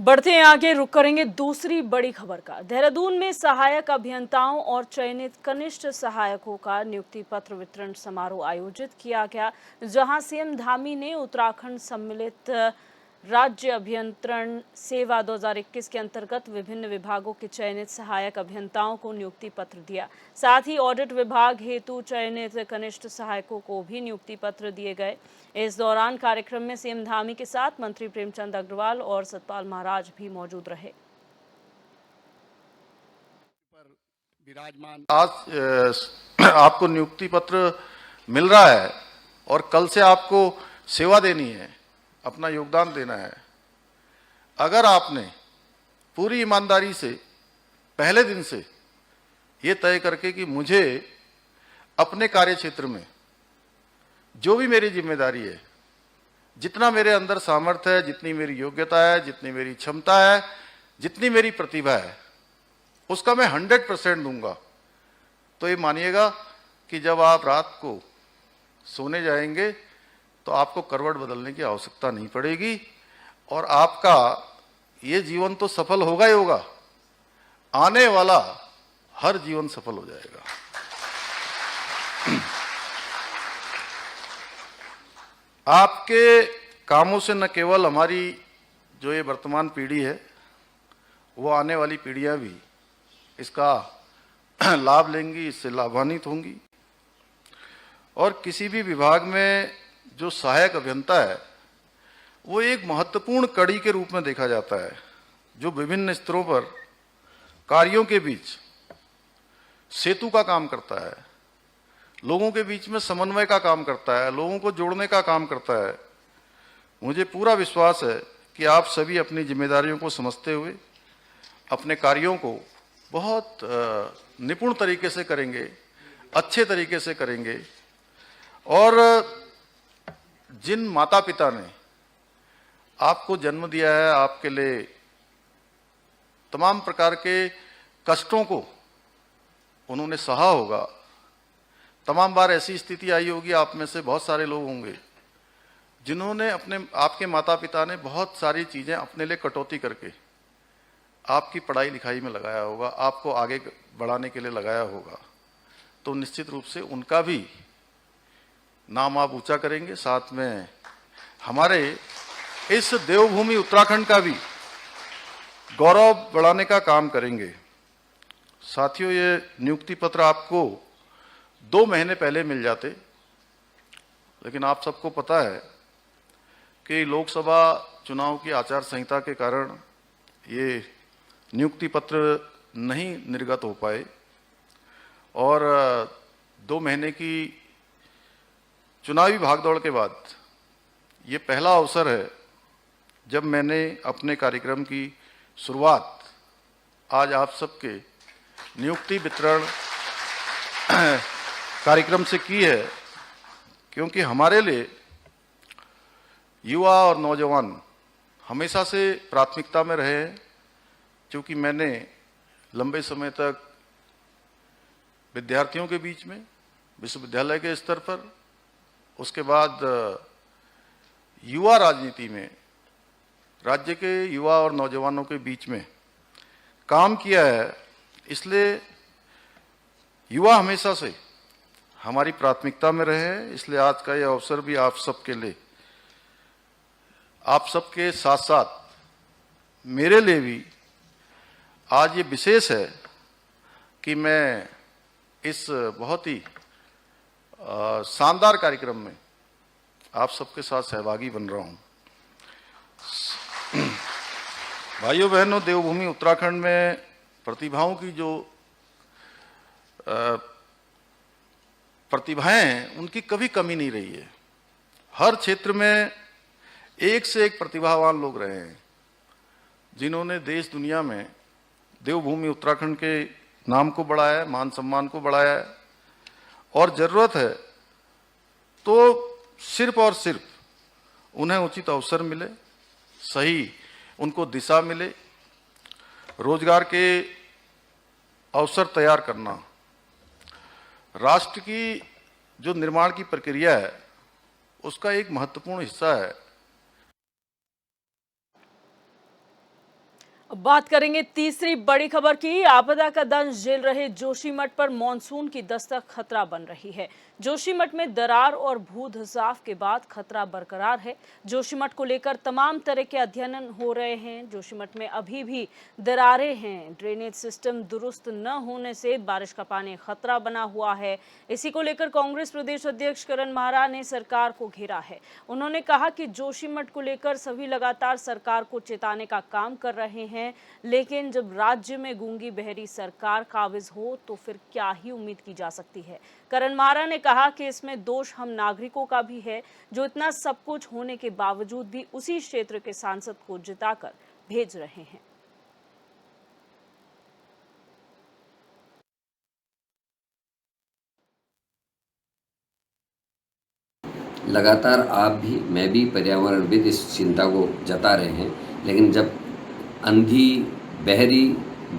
बढ़ते हैं आगे, रुक करेंगे दूसरी बड़ी खबर का। देहरादून में सहायक अभियंताओं और चयनित कनिष्ठ सहायकों का नियुक्ति पत्र वितरण समारोह आयोजित किया गया, जहां सीएम धामी ने उत्तराखंड सम्मिलित राज्य अभियंत्रण सेवा 2021 के अंतर्गत विभिन्न विभागों के चयनित सहायक अभियंताओं को नियुक्ति पत्र दिया। साथ ही ऑडिट विभाग हेतु चयनित कनिष्ठ सहायकों को भी नियुक्ति पत्र दिए गए। इस दौरान कार्यक्रम में सीएम धामी के साथ मंत्री प्रेमचंद अग्रवाल और सतपाल महाराज भी मौजूद रहे। आज आपको नियुक्ति पत्र मिल रहा है और कल से आपको सेवा देनी है, अपना योगदान देना है। अगर आपने पूरी ईमानदारी से पहले दिन से ये तय करके कि मुझे अपने कार्य क्षेत्र में जो भी मेरी जिम्मेदारी है, जितना मेरे अंदर सामर्थ्य है, जितनी मेरी योग्यता है, जितनी मेरी क्षमता है, जितनी मेरी प्रतिभा है, उसका मैं 100% दूंगा, तो ये मानिएगा कि जब आप रात को सोने जाएंगे तो आपको करवट बदलने की आवश्यकता नहीं पड़ेगी और आपका ये जीवन तो सफल होगा ही होगा, आने वाला हर जीवन सफल हो जाएगा। आपके कामों से न केवल हमारी जो ये वर्तमान पीढ़ी है, वो आने वाली पीढ़ियां भी इसका लाभ लेंगी, इससे लाभान्वित होंगी। और किसी भी विभाग में जो सहायक अभियंता है, वो एक महत्वपूर्ण कड़ी के रूप में देखा जाता है, जो विभिन्न स्तरों पर कार्यों के बीच सेतु का काम करता है, लोगों के बीच में समन्वय का काम करता है, लोगों को जोड़ने का काम करता है। मुझे पूरा विश्वास है कि आप सभी अपनी जिम्मेदारियों को समझते हुए अपने कार्यों को बहुत निपुण तरीके से करेंगे, अच्छे तरीके से करेंगे। और जिन माता पिता ने आपको जन्म दिया है, आपके लिए तमाम प्रकार के कष्टों को उन्होंने सहा होगा, तमाम बार ऐसी स्थिति आई होगी, आप में से बहुत सारे लोग होंगे जिन्होंने आपके माता पिता ने बहुत सारी चीजें अपने लिए कटौती करके आपकी पढ़ाई लिखाई में लगाया होगा, आपको आगे बढ़ाने के लिए लगाया होगा। तो निश्चित रूप से उनका भी नाम आप ऊंचा करेंगे, साथ में हमारे इस देवभूमि उत्तराखंड का भी गौरव बढ़ाने का काम करेंगे। साथियों, ये नियुक्ति पत्र आपको 2 महीने पहले मिल जाते, लेकिन आप सबको पता है कि लोकसभा चुनाव की आचार संहिता के कारण ये नियुक्ति पत्र नहीं निर्गत हो पाए और 2 महीने की चुनावी भागदौड़ के बाद ये पहला अवसर है जब मैंने अपने कार्यक्रम की शुरुआत आज आप सबके नियुक्ति वितरण कार्यक्रम से की है, क्योंकि हमारे लिए युवा और नौजवान हमेशा से प्राथमिकता में रहे हैं। क्योंकि मैंने लंबे समय तक विद्यार्थियों के बीच में, विश्वविद्यालय के स्तर पर, उसके बाद युवा राजनीति में, राज्य के युवा और नौजवानों के बीच में काम किया है, इसलिए युवा हमेशा से हमारी प्राथमिकता में रहे हैं। इसलिए आज का यह अवसर भी आप सबके लिए, आप सबके साथ साथ मेरे लिए भी आज ये विशेष है कि मैं इस बहुत ही शानदार कार्यक्रम में आप सबके साथ सहभागी बन रहा हूं। भाइयों बहनों, देवभूमि उत्तराखंड में प्रतिभाओं की जो प्रतिभाएं हैं, उनकी कभी कमी नहीं रही है। हर क्षेत्र में एक से एक प्रतिभावान लोग रहे हैं, जिन्होंने देश दुनिया में देवभूमि उत्तराखंड के नाम को बढ़ाया है, मान सम्मान को बढ़ाया है। और जरूरत है तो सिर्फ और सिर्फ उन्हें उचित अवसर मिले, सही उनको दिशा मिले, रोजगार के अवसर तैयार करना राष्ट्र की जो निर्माण की प्रक्रिया है उसका एक महत्वपूर्ण हिस्सा है। बात करेंगे तीसरी बड़ी खबर की। आपदा का दंश झेल रहे जोशीमठ पर मानसून की दस्तक खतरा बन रही है। जोशीमठ में दरार और भू धसाव के बाद खतरा बरकरार है। जोशीमठ को लेकर तमाम तरह के अध्ययन हो रहे हैं। जोशीमठ में अभी भी दरारें हैं। ड्रेनेज सिस्टम दुरुस्त न होने से बारिश का पानी खतरा बना हुआ है। इसी को लेकर कांग्रेस प्रदेश अध्यक्ष करण माहरा ने सरकार को घेरा है। उन्होंने कहा कि जोशीमठ को लेकर सभी लगातार सरकार को चेताने का काम कर रहे हैं, लेकिन जब राज्य में गूंगी बहरी सरकार काबिज हो तो फिर क्या ही उम्मीद की जा सकती है। करण माहरा ने कहा कि इसमें दोष हम नागरिकों का भी है, जो इतना सब कुछ होने के बावजूद भी उसी क्षेत्र के सांसद को जिताकर भेज रहे हैं। लगातार आप भी, मैं भी, पर्यावरणविद इस चिंता को जता रहे हैं, लेकिन जब अंधी, बहरी,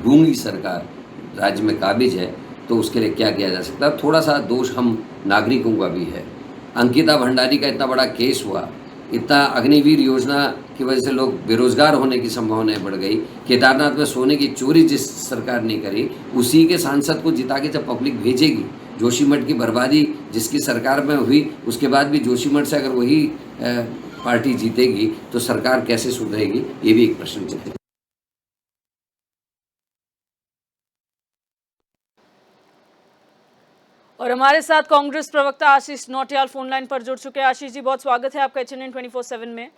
गूंगी सरकार राज्य में काबिज है तो उसके लिए क्या किया जा सकता है। थोड़ा सा दोष हम नागरिकों का भी है। अंकिता भंडारी का इतना बड़ा केस हुआ, इतना अग्निवीर योजना की वजह से लोग बेरोजगार होने की संभावनाएं बढ़ गई। केदारनाथ में सोने की चोरी जिस सरकार ने करी, उसी के सांसद को जिता के जब पब्लिक भेजेगी, जोशीमठ की बर्बादी जिसकी सरकार में हुई, उसके बाद भी जोशीमठ से अगर वही पार्टी जीतेगी तो सरकार कैसे सुधरेगी, ये भी एक प्रश्न चिन्ह है। और हमारे साथ कांग्रेस प्रवक्ता आशीष नौटियाल फोन लाइन पर जुड़ चुके हैं। आशीष जी, बहुत स्वागत है आपका HNN 24/7 में।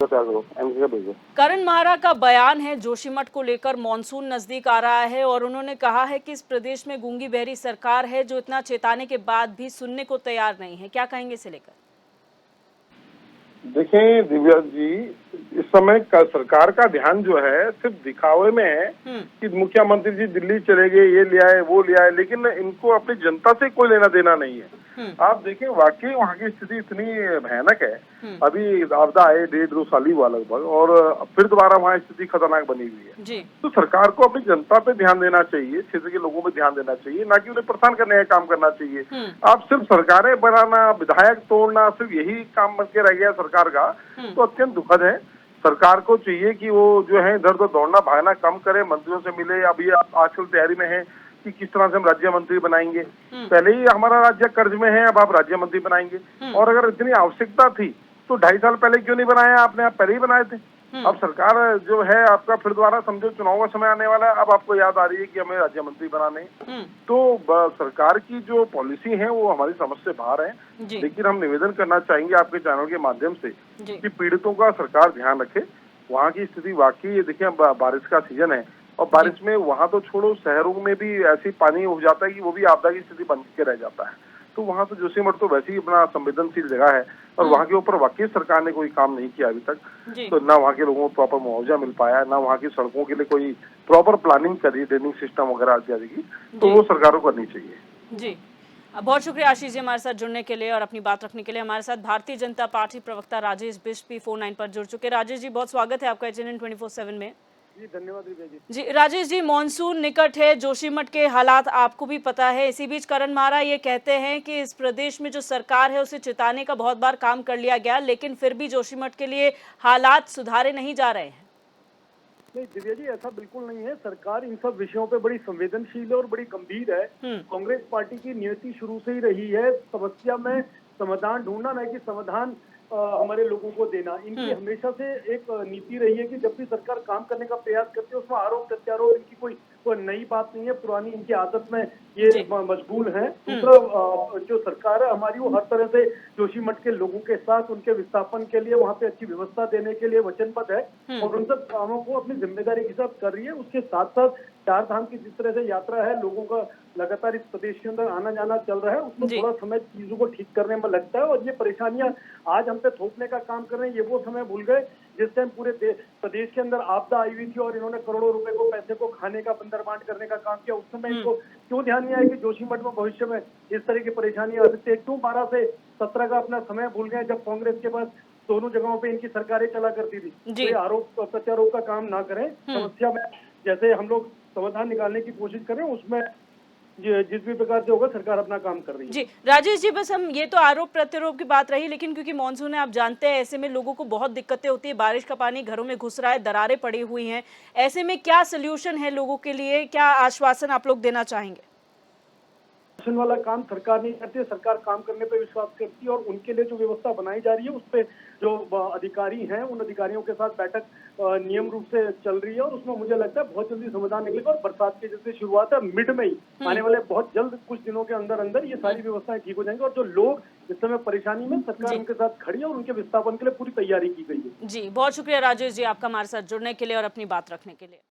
करण माहरा का बयान है जोशीमठ को लेकर, मॉनसून नजदीक आ रहा है और उन्होंने कहा है कि इस प्रदेश में गूंगी बहरी सरकार है जो इतना चेताने के बाद भी सुनने को तैयार नहीं है। क्या कहेंगे इसे लेकर? देखें दिव्या जी, इस समय का सरकार का ध्यान जो है सिर्फ दिखावे में है कि मुख्यमंत्री जी दिल्ली चले गए, ये ले आए, वो ले आए, लेकिन इनको अपनी जनता से कोई लेना देना नहीं है। आप देखें वाकई वहाँ की स्थिति इतनी भयानक है। अभी आपदा आए 1.5-2 साल ही हुआ लगभग, और फिर दोबारा वहाँ स्थिति खतरनाक बनी हुई है जी। तो सरकार को अपनी जनता पे ध्यान देना चाहिए, क्षेत्र के लोगों पे ध्यान देना चाहिए, ना कि उन्हें परेशान करने का काम करना चाहिए। आप सिर्फ सरकारें बनाना, विधायक तोड़ना, सिर्फ यही काम बन के रह गया सरकार का, तो अत्यंत दुखद है। सरकार को चाहिए कि वो जो है इधर उधर दौड़ना भागना कम करे, मंत्रियों से मिले। अभी आजकल तैयारी में है कि किस तरह से हम राज्य मंत्री बनाएंगे। पहले ही हमारा राज्य कर्ज में है, अब आप राज्य मंत्री बनाएंगे। और अगर इतनी आवश्यकता थी तो 2.5 साल पहले क्यों नहीं बनाया आपने? आप पहले ही बनाए थे। अब सरकार जो है आपका फिर दोबारा समझो चुनाव का समय आने वाला है, अब आपको याद आ रही है कि हमें राज्य मंत्री बनाने। तो सरकार की जो पॉलिसी है वो हमारी समझ से बाहर है। लेकिन हम निवेदन करना चाहेंगे आपके चैनल के माध्यम से कि पीड़ितों का सरकार ध्यान रखे। वहाँ की स्थिति वाकई, देखिए बारिश का सीजन है और बारिश में वहाँ तो छोड़ो, शहरों में भी ऐसी पानी हो जाता है कि वो भी आपदा की स्थिति बन के रह जाता है। तो वहाँ तो जोशीमठ तो वैसे ही अपना संवेदनशील जगह है और वहाँ के ऊपर वाकई सरकार ने कोई काम नहीं किया अभी तक। तो ना वहाँ के लोगों को प्रॉपर मुआवजा मिल पाया, ना वहाँ की सड़कों के लिए कोई प्रॉपर प्लानिंग करी, ड्रेनिंग सिस्टम वगैरह इत्यादि की, तो वो सरकारों को करनी चाहिए। जी, बहुत शुक्रिया आशीष जी हमारे साथ जुड़ने के लिए और अपनी बात रखने के लिए। हमारे साथ भारतीय जनता पार्टी प्रवक्ता राजेश बिष्ट भी फोन लाइन पर जुड़ चुके। राजेश जी, बहुत स्वागत है आपका HNN 24/7 में। जी धन्यवाद जी। राजेश जी, मॉनसून निकट है, जोशीमठ के हालात आपको भी पता है। इसी बीच करण माहरा ये कहते हैं कि इस प्रदेश में जो सरकार है उसे चिताने का बहुत बार काम कर लिया गया, लेकिन फिर भी जोशीमठ के लिए हालात सुधारे नहीं जा रहे हैं। नहीं दिव्या जी, ऐसा बिल्कुल नहीं है। सरकार इन सब विषयों पे बड़ी संवेदनशील है और बड़ी गंभीर है। कांग्रेस पार्टी की नियति शुरू से ही रही है समस्या में समाधान ढूंढना, नहीं कि समाधान हमारे लोगों को देना। इनकी हमेशा से एक नीति रही है कि जब भी सरकार काम करने का प्रयास करती है उसमें आरोप प्रत्यारोप, इनकी कोई नई बात नहीं है, पुरानी इनकी आदत में ये मशगूल है। दूसरा, जो सरकार है हमारी वो हर तरह से जोशीमठ के लोगों के साथ उनके विस्थापन के लिए, वहाँ पे अच्छी व्यवस्था देने के लिए वचनबद्ध है और उन सब कामों को अपनी जिम्मेदारी के साथ कर रही है। उसके साथ साथ 4 धाम की जिस तरह से यात्रा है, लोगों का लगातार इस प्रदेश के अंदर आना जाना चल रहा है, उसमें थोड़ा समय चीजों को ठीक करने में लगता है। और ये परेशानियां आज हम पे थोपने का काम कर रहे हैं, ये वो समय भूल गए जिस टाइम पूरे प्रदेश के अंदर आपदा आई हुई थी और इन्होंने करोड़ों रुपए को, पैसे को खाने का बंदरबांट करने का काम किया। उस समय इनको क्यों ध्यान नहीं आया कि जोशीमठ में भविष्य में इस तरह की परेशानियां आ सकती है? क्यों 12 से 17 का अपना समय भूल गए जब कांग्रेस के पास दोनों जगहों पे इनकी सरकारें चला करती थी? तो ये आरोप प्रत्यारोप का काम ना करें। समस्या में जैसे हम लोग समाधान निकालने की कोशिश करें, उसमें जिस भी प्रकार से होगा सरकार अपना काम कर रही है। जी राजेश जी, बस हम ये तो आरोप प्रत्यारोप की बात रही, लेकिन क्योंकि मानसून है आप जानते हैं, ऐसे में लोगों को बहुत दिक्कतें होती है, बारिश का पानी घरों में घुस रहा है, दरारें पड़ी हुई हैं, ऐसे में क्या सोल्यूशन है लोगों के लिए, क्या आश्वासन आप लोग देना चाहेंगे? शासन वाला काम सरकार नहीं करती है, सरकार काम करने पे विश्वास करती है और उनके लिए जो व्यवस्था बनाई जा रही है उस पे जो अधिकारी हैं उन अधिकारियों के साथ बैठक नियम रूप से चल रही है और उसमें मुझे लगता है बहुत जल्दी समाधान निकलेगा। और बरसात की जैसे शुरुआत है मिड में ही आने वाले बहुत जल्द कुछ दिनों के अंदर अंदर ये सारी व्यवस्थाएं ठीक हो जाएंगी और जो लोग इस समय परेशानी में, सरकार उनके साथ खड़ी है और उनके विस्थापन के लिए पूरी तैयारी की गई है। जी बहुत शुक्रिया राजेश जी आपका हमारे साथ जुड़ने के लिए और अपनी बात रखने के लिए।